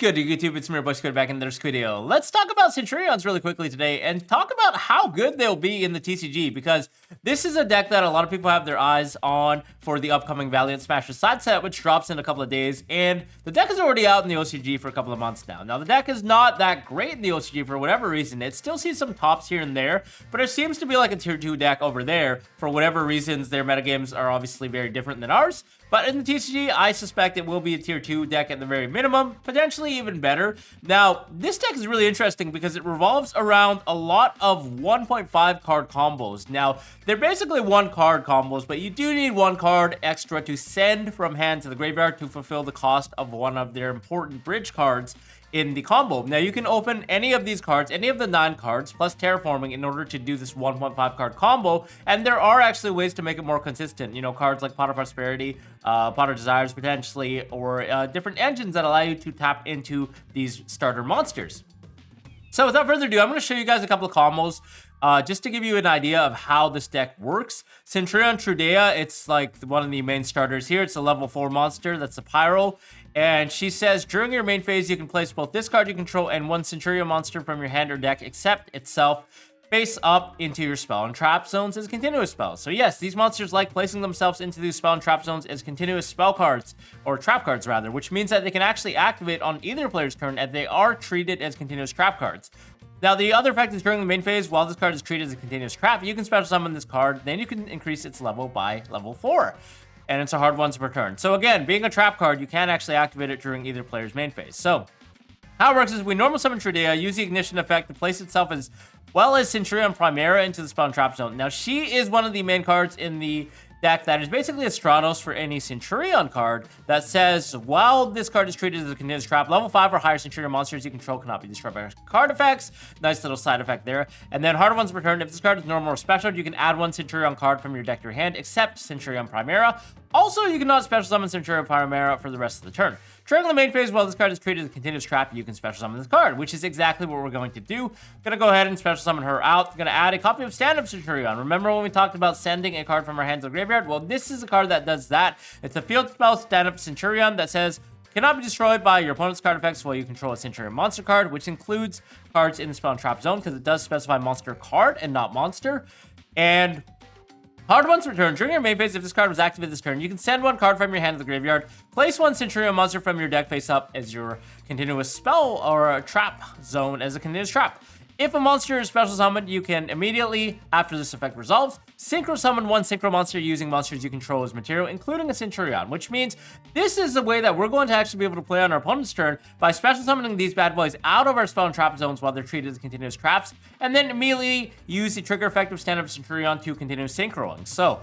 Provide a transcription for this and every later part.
good, YouTube? It's me, Bushgood, back in this video. Let's talk about Centur-Ions really quickly today and talk about how good they'll be in the TCG, because this is a deck that a lot of people have their eyes on for the upcoming Valiant Smasher side set, which drops in a couple of days, and the deck is already out in the OCG for a couple of months now. Now, the deck is not that great in the OCG for whatever reason. It still sees some tops here and there, but it seems to be like a tier 2 deck over there. For whatever reasons, their metagames are obviously very different than ours. But in the TCG, I suspect it will be a tier 2 deck at the very minimum, potentially even better. Now, this deck is really interesting because it revolves around a lot of 1.5 card combos. Now, they're basically 1 card combos, but you do need 1 card extra to send from hand to the graveyard to fulfill the cost of one of their important bridge cards in the combo. Now, you can open any of these cards, any of the 9 cards, plus Terraforming in order to do this 1.5 card combo, and there are actually ways to make it more consistent. You know, cards like Pot of Prosperity, Pot of Desires potentially, or different engines that allow you to tap into these starter monsters. So without further ado, I'm going to show you guys a couple of combos just to give you an idea of how this deck works. Centurion TRUDEA, it's like one of the main starters here. It's a level 4 monster. That's a Pyro. And she says, during your main phase, you can place both this card you control and 1 Centurion monster from your hand or deck, except itself, face up into your spell and trap zones as continuous spells. So yes, these monsters like placing themselves into these spell and trap zones as continuous spell cards, or trap cards rather, which means that they can actually activate on either player's turn and they are treated as continuous trap cards. Now, the other effect is during the main phase, while this card is treated as a continuous trap, you can special summon this card, then you can increase its level by level 4. And it's a hard once per turn. So again, being a trap card, you can actually activate it during either player's main phase. So how it works is we normal summon TRUDEA, use the ignition effect to place itself as well as Centurion PRIMERA into the spell and trap zone. Now, she is one of the main cards in the deck that is basically a Stratos for any Centurion card that says, while this card is treated as a continuous trap, level 5 or higher Centurion monsters you control cannot be destroyed by card effects. Nice little side effect there. And then harder ones per turn. If this card is normal or special, you can add 1 Centurion card from your deck to your hand, except Centurion PRIMERA. Also, you cannot special summon Centurion PRIMERA for the rest of the turn. During the main phase, while this card is treated as a continuous trap, you can special summon this card, which is exactly what we're going to do. Gonna go ahead and special summon her out. Gonna add a copy of Stand Up Centurion. Remember when we talked about sending a card from our hand to the graveyard? Well, this is a card that does that. It's a field spell Stand Up Centurion that says, cannot be destroyed by your opponent's card effects while you control a Centurion monster card, which includes cards in the spell and trap zone, because it does specify monster card and not monster. And hard once per turn. During your main phase, if this card was activated this turn, you can send 1 card from your hand to the graveyard, place 1 Centurion monster from your deck face up as your continuous spell or a trap zone as a continuous trap. If a monster is special summoned, you can immediately, after this effect resolves, synchro summon 1 synchro monster using monsters you control as material, including a Centurion, which means this is the way that we're going to actually be able to play on our opponent's turn by special summoning these bad boys out of our spell and trap zones while they're treated as continuous traps, and then immediately use the trigger effect of Stand Up Centurion to continue synchroing. So,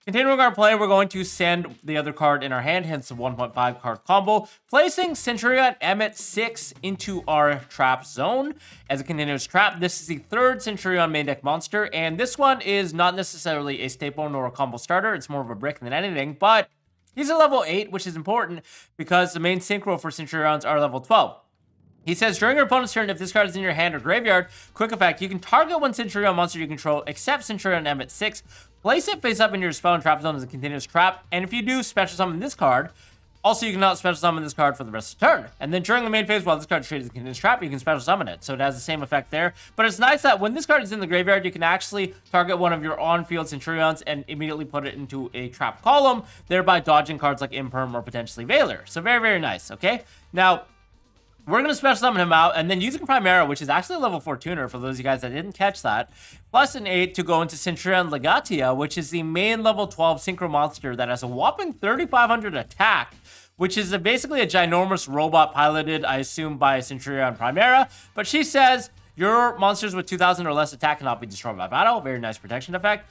continuing our play, we're going to send the other card in our hand, hence the 1.5 card combo, placing Centurion Emmet 6 into our trap zone as a continuous trap. This is the 3rd Centurion main deck monster, and this one is not necessarily a staple nor a combo starter. It's more of a brick than anything, but he's a level 8, which is important because the main synchro for Centurions are level 12. He says, during your opponent's turn, if this card is in your hand or graveyard, quick effect, you can target 1 Centurion monster you control, except Centurion Emmet 6, place it face up in your spell and trap zone as a continuous trap, and if you do special summon this card, also you cannot special summon this card for the rest of the turn. And then during the main phase, while this card is treated as a continuous trap, you can special summon it, so it has the same effect there. But it's nice that when this card is in the graveyard, you can actually target one of your on-field Centurions and immediately put it into a trap column, thereby dodging cards like Imperm or potentially Veiler. So very, very nice, okay? Now, we're going to special summon him out, and then using PRIMERA, which is actually a level 4 tuner for those of you guys that didn't catch that, plus an 8 to go into Centurion Legatia, which is the main level 12 synchro monster that has a whopping 3,500 attack, which is basically a ginormous robot piloted, I assume, by Centurion PRIMERA. But she says, your monsters with 2,000 or less attack cannot be destroyed by battle. Very nice protection effect.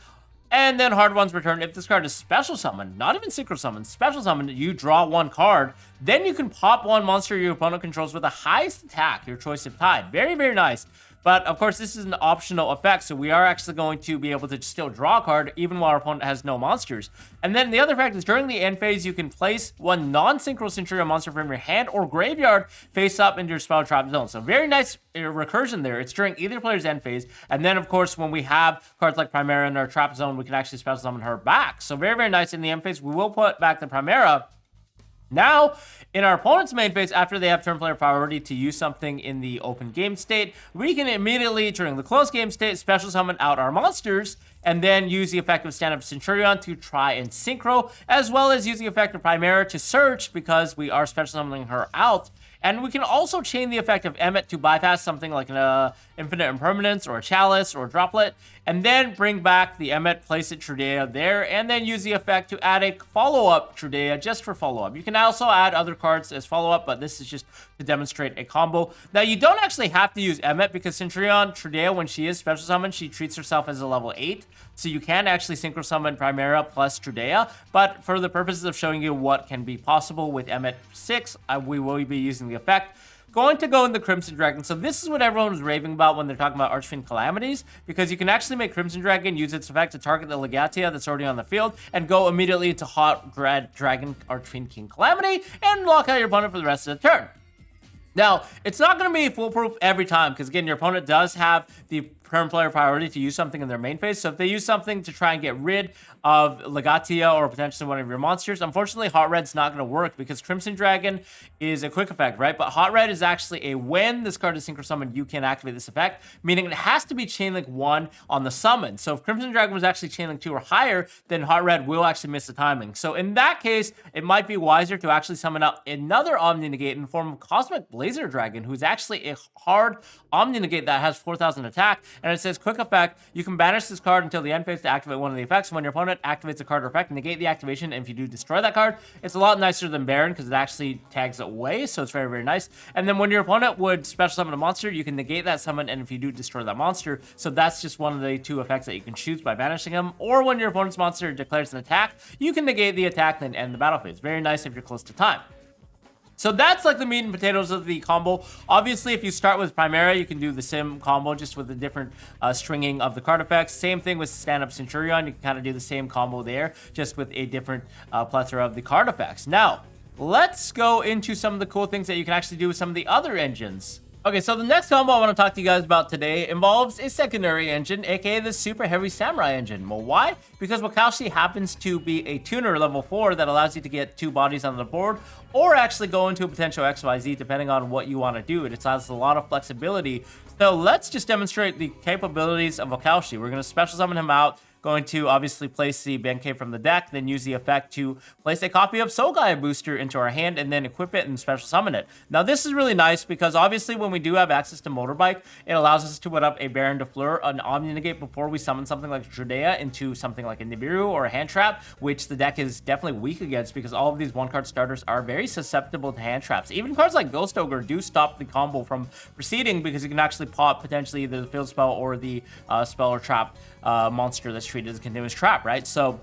And then hard ones return. If this card is special summoned, not even synchro summoned, special summoned, you draw 1 card. Then you can pop 1 monster your opponent controls with the highest attack, your choice of tide. Very, very nice. But of course, this is an optional effect, so we are actually going to be able to still draw a card even while our opponent has no monsters. And then the other fact is during the end phase, you can place 1 non-synchro Centurion monster from your hand or graveyard face up into your spell trap zone. So very nice recursion there. It's during either player's end phase. And then of course, when we have cards like PRIMERA in our trap zone, we can actually special summon her back. So very, very nice in the end phase. We will put back the PRIMERA. Now, in our opponent's main phase, after they have turn player priority to use something in the open game state, we can immediately, during the closed game state, special summon out our monsters, and then use the effect of stand-up Centurion to try and synchro, as well as use the effect of PRIMERA to search, because we are special summoning her out. And we can also chain the effect of Emmet to bypass something like an Infinite Impermanence or a Chalice or a Droplet, and then bring back the Emmet, place it TRUDEA there, and then use the effect to add a follow-up TRUDEA just for follow-up. You can also add other cards as follow-up, but this is just to demonstrate a combo. Now, you don't actually have to use Emmet because Centurion TRUDEA, when she is special summoned, she treats herself as a level 8. So you can actually synchro summon PRIMERA plus TRUDEA, but for the purposes of showing you what can be possible with Emmet 6, we will be using the effect. Going to go in the Crimson Dragon. So this is what everyone was raving about when they're talking about Archfiend Calamities, because you can actually make Crimson Dragon use its effect to target the Legatia that's already on the field and go immediately into Hot Red Dragon Archfiend King Calamity and lock out your opponent for the rest of the turn. Now, it's not going to be foolproof every time, because again, your opponent does have the turn player priority to use something in their main phase. So if they use something to try and get rid of Legatia or potentially one of your monsters, unfortunately, Hot Red's not going to work because Crimson Dragon is a quick effect, right? But Hot Red is actually a when this card is synchro summoned, you can activate this effect, meaning it has to be chain link 1 on the summon. So if Crimson Dragon was actually chain link 2 or higher, then Hot Red will actually miss the timing. So in that case, it might be wiser to actually summon out another Omni Negate in the form of Cosmic Blazer Dragon, who's actually a hard Omni Negate that has 4,000 attack, and it says quick effect, you can banish this card until the end phase to activate one of the effects. When your opponent activates a card or effect, negate the activation, and if you do destroy that card, it's a lot nicer than Baron because it actually tags it away, so it's very, very nice. And then when your opponent would special summon a monster, you can negate that summon, and if you do destroy that monster, so that's just one of the 2 effects that you can choose by banishing them. Or when your opponent's monster declares an attack, you can negate the attack, then end the battle phase. Very nice if you're close to time. So that's like the meat and potatoes of the combo. Obviously, if you start with PRIMERA, you can do the same combo just with the different stringing of the card effects. Same thing with stand-up Centurion. You can kind of do the same combo there, just with a different plethora of the card effects. Now, let's go into some of the cool things that you can actually do with some of the other engines. Okay, so the next combo I want to talk to you guys about today involves a secondary engine, aka the Super Heavy Samurai engine. Well, why? Because Wakaushi happens to be a tuner level 4 that allows you to get 2 bodies on the board, or actually go into a potential XYZ depending on what you want to do. It has a lot of flexibility. So let's just demonstrate the capabilities of Wakaushi. We're going to special summon him out. Going to obviously place the Benkei from the deck, then use the effect to place a copy of Sogai Booster into our hand and then equip it and special summon it. Now this is really nice because obviously when we do have access to Motorbike, it allows us to put up a Baron de Fleur, an Omni Negate before we summon something like TRUDEA into something like a Nibiru or a Hand Trap, which the deck is definitely weak against because all of these 1-card starters are very susceptible to hand traps. Even cards like Ghost Ogre do stop the combo from proceeding because you can actually pop potentially either the field spell or the spell or trap monster that's treated as a continuous trap, right? So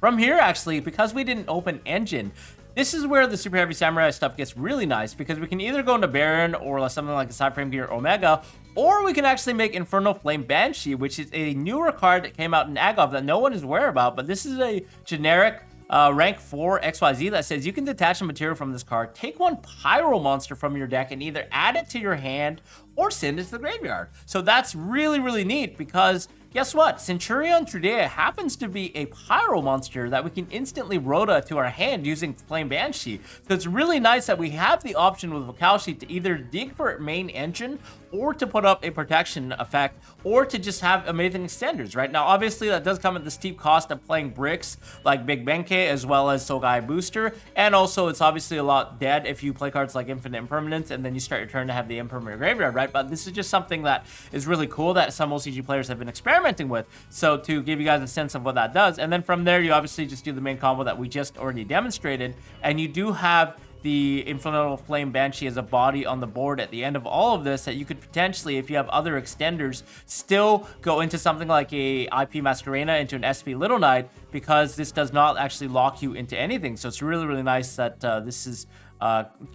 from here, actually, because we didn't open engine, this is where the Super Heavy Samurai stuff gets really nice because we can either go into Baron or something like a Side Frame Gear Omega, or we can actually make Infernal Flame Banshee, which is a newer card that came out in Agov that no one is aware about, but this is a generic rank 4 XYZ that says you can detach a material from this card, take 1 Pyro monster from your deck, and either add it to your hand or send it to the graveyard. So that's really, really neat because guess what? Centurion TRUDEA happens to be a Pyro monster that we can instantly Rota to our hand using Flame Banshee. So it's really nice that we have the option with Wakaushi to either dig for main engine or to put up a protection effect or to just have amazing extenders, right? Now, obviously, that does come at the steep cost of playing bricks like Big Benkei as well as Sogai Booster. And also, it's obviously a lot dead if you play cards like Infinite Impermanence and then you start your turn to have the Impermanent graveyard, right? But this is just something that is really cool that some OCG players have been experimenting with. So to give you guys a sense of what that does. And then from there, you obviously just do the main combo that we just already demonstrated. And you do have the Infernal Flame Banshee as a body on the board at the end of all of this that you could potentially, if you have other extenders, still go into something like a IP Masquerena into an SP Little Knight because this does not actually lock you into anything. So it's really, really nice that this is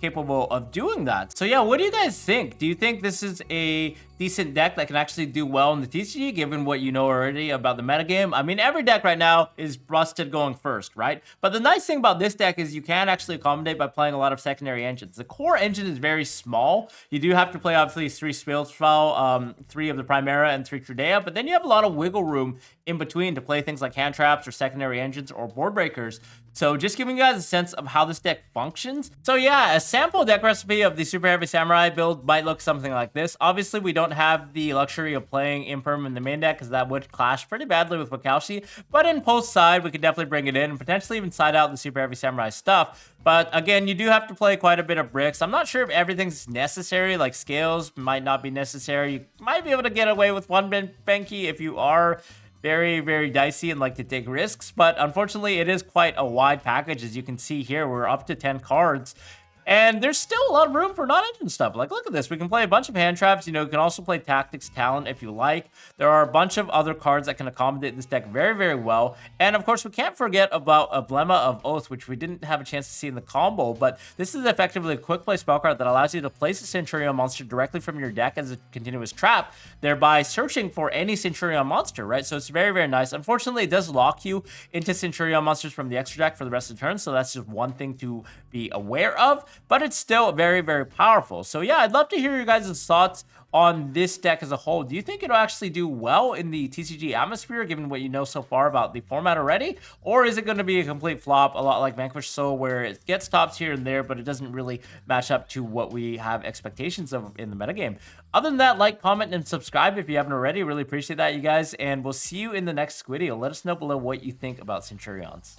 capable of doing that. So yeah, what do you guys think? Do you think this is a decent deck that can actually do well in the TCG given what you know already about the metagame? I mean, every deck right now is rusted going first, right? But the nice thing about this deck is you can actually accommodate by playing a lot of secondary engines. The core engine is very small. You do have to play obviously 3 Spell, 3 of the PRIMERA and 3 TRUDEA, but then you have a lot of wiggle room in between to play things like hand traps or secondary engines or board breakers. So just giving you guys a sense of how this deck functions. So yeah, a sample deck recipe of the Super Heavy Samurai build might look something like this. Obviously, we don't have the luxury of playing Imperm in the main deck because that would clash pretty badly with Wakaushi. But in post side, we could definitely bring it in and potentially even side out the Super Heavy Samurai stuff. But again, you do have to play quite a bit of bricks. I'm not sure if everything's necessary, like scales might not be necessary. You might be able to get away with one Benki if you are very, very dicey and like to take risks. But unfortunately, it is quite a wide package. As you can see here, we're up to 10 cards. And there's still a lot of room for non-engine stuff. Like, look at this. We can play a bunch of hand traps. You know, you can also play Tactics Talent if you like. There are a bunch of other cards that can accommodate this deck very, very well. And, of course, we can't forget about Emblema of Oath, which we didn't have a chance to see in the combo. But this is effectively a quick play spell card that allows you to place a Centurion monster directly from your deck as a continuous trap, thereby searching for any Centurion monster, right? So it's very, very nice. Unfortunately, it does lock you into Centurion monsters from the extra deck for the rest of the turn. So that's just one thing to be aware of. But it's still very, very powerful. So yeah, I'd love to hear your guys' thoughts on this deck as a whole. Do you think it'll actually do well in the TCG atmosphere, given what you know so far about the format already? Or is it going to be a complete flop, a lot like Vanquish Soul, where it gets tops here and there, but it doesn't really match up to what we have expectations of in the metagame? Other than that, like, comment, and subscribe if you haven't already. Really appreciate that, you guys. And we'll see you in the next video. Let us know below what you think about Centurions.